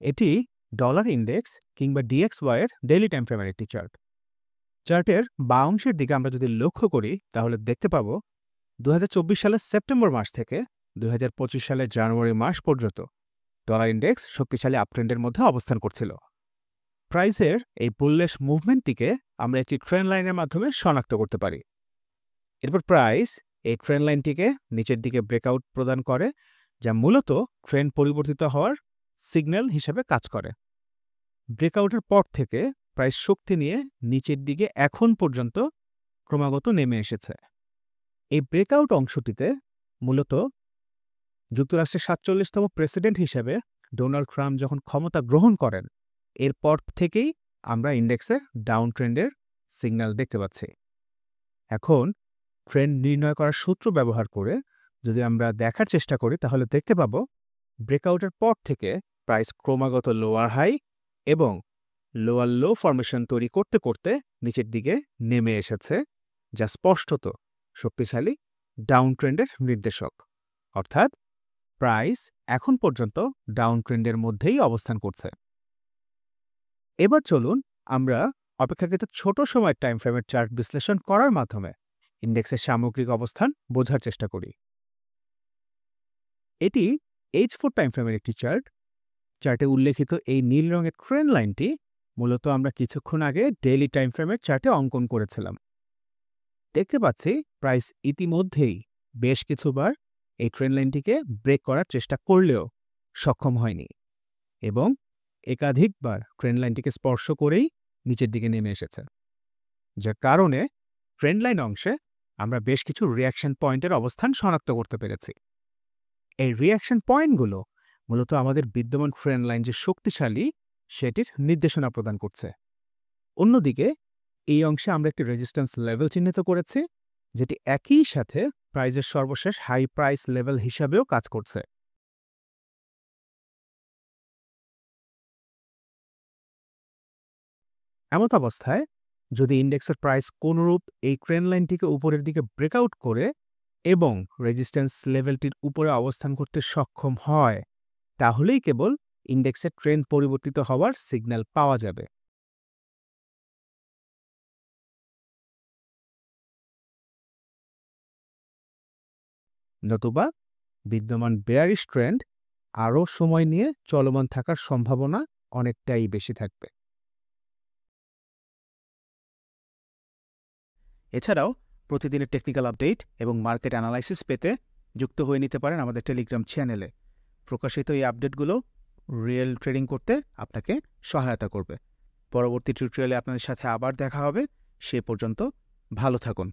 এটি dollar index কিংবা DXY এর ডেইলি টাইম ফ্রেমের একটি চার্ট। চার্টের বাঁ অংশের দিকে আমরা যদি লক্ষ্য করি তাহলে দেখতে পাব 2024 সালের সেপ্টেম্বর মাস থেকে 2025 সালের জানুয়ারি মাস পর্যন্ত ডলার ইন্ডেক্স শক্তিশালী আপট্রেন্ডের মধ্যে অবস্থান করছিল। প্রাইসের এই বুলিশ মুভমেন্টটিকে আমরা একটি ট্রেন্ড লাইনের মাধ্যমে শনাক্ত করতে পারি। এরপর প্রাইস এই ট্রেন্ড লাইনটিকে নিচের দিকে ব্রেকআউট প্রদান করে, যা মূলত ট্রেন্ড পরিবর্তিত হওয়ার সিগন্যাল হিসেবে কাজ করে। ব্রেকআউটের পর থেকে প্রাইস শক্তি নিয়ে নিচের দিকে এখন পর্যন্ত ক্রমাগত নেমে এসেছে। এই ব্রেকআউট অংশটিতে মূলত যুক্তরাষ্ট্রের 47তম প্রেসিডেন্ট হিসেবে ডোনাল্ড ট্রাম্প যখন ক্ষমতা গ্রহণ করেন, এরপর থেকেই আমরা ইন্ডেক্সের ডাউন ট্রেন্ডের সিগন্যাল দেখতে পাচ্ছি। এখন ট্রেন্ড নির্ণয় করার সূত্র ব্যবহার করে যদি আমরা দেখার চেষ্টা করি তাহলে দেখতে পাব ব্রেকআউটের পর থেকে প্রাইস ক্রমাগত লোয়ার হাই এবং লোয়ার লো ফরমেশন তৈরি করতে করতে নিচের দিকে নেমে এসেছে, যা স্পষ্টত শক্তিশালী ডাউন ট্রেন্ডের নির্দেশক। অর্থাৎ প্রাইস এখন পর্যন্ত ডাউন ট্রেন্ডের মধ্যেই অবস্থান করছে। এবার চলুন আমরা অপেক্ষাকৃত ছোট সময়ের টাইম ফ্রেমের চার্ট বিশ্লেষণ করার মাধ্যমে ইন্ডেক্সের সামগ্রিক অবস্থান বোঝার চেষ্টা করি। এটি H4 টাইম ফ্রেমের একটি চার্ট। চার্টে উল্লেখিত এই নীল রঙের ট্রেন্ড লাইনটি মূলত আমরা কিছুক্ষণ আগে ডেইলি টাইম ফ্রেমের চার্টে অঙ্কন করেছিলাম। দেখতে পাচ্ছি প্রাইস ইতিমধ্যেই বেশ কিছুবার এই ট্রেন্ড লাইনটিকে ব্রেক করার চেষ্টা করলেও সক্ষম হয়নি এবং একাধিকবার ট্রেন্ড লাইনটিকে স্পর্শ করেই নিচের দিকে নেমে এসেছে, যার কারণে ট্রেন্ড লাইন অংশে আমরা বেশ কিছু রিঅ্যাকশন পয়েন্টের অবস্থান শনাক্ত করতে পেরেছি। এই রিঅ্যাকশন পয়েন্টগুলো মূলত আমাদের বিদ্যমান ট্রেন্ড লাইন যে শক্তিশালী সেটির নির্দেশনা প্রদান করছে। অন্যদিকে এই অংশে আমরা একটি রেজিস্ট্যান্স লেভেল চিহ্নিত করেছি, যেটি একই সাথে প্রাইসের সর্বশেষ হাই প্রাইস লেভেল হিসাবেও কাজ করছে। এমত অবস্থায় যদি ইন্ডেক্সের প্রাইস কোনরূপ এই ট্রেন্ড লাইনটিকে উপরের দিকে ব্রেকআউট করে এবং রেজিস্ট্যান্স লেভেলটির উপরে অবস্থান করতে সক্ষম হয়, তাহলেই কেবল ইন্ডেক্সের ট্রেন্ড পরিবর্তিত হওয়ার সিগন্যাল পাওয়া যাবে। নতুবা বিদ্যমান বেয়ারিশ ট্রেন্ড আরও সময় নিয়ে চলমান থাকার সম্ভাবনা অনেকটাই বেশি থাকবে। এছাড়াও প্রতিদিনের টেকনিক্যাল আপডেট এবং মার্কেট অ্যানালাইসিস পেতে যুক্ত হয়ে নিতে পারেন আমাদের টেলিগ্রাম চ্যানেলে। প্রকাশিত এই আপডেটগুলো রিয়েল ট্রেডিং করতে আপনাকে সহায়তা করবে। পরবর্তী টিউটোরিয়ালে আপনাদের সাথে আবার দেখা হবে। সে পর্যন্ত ভালো থাকুন।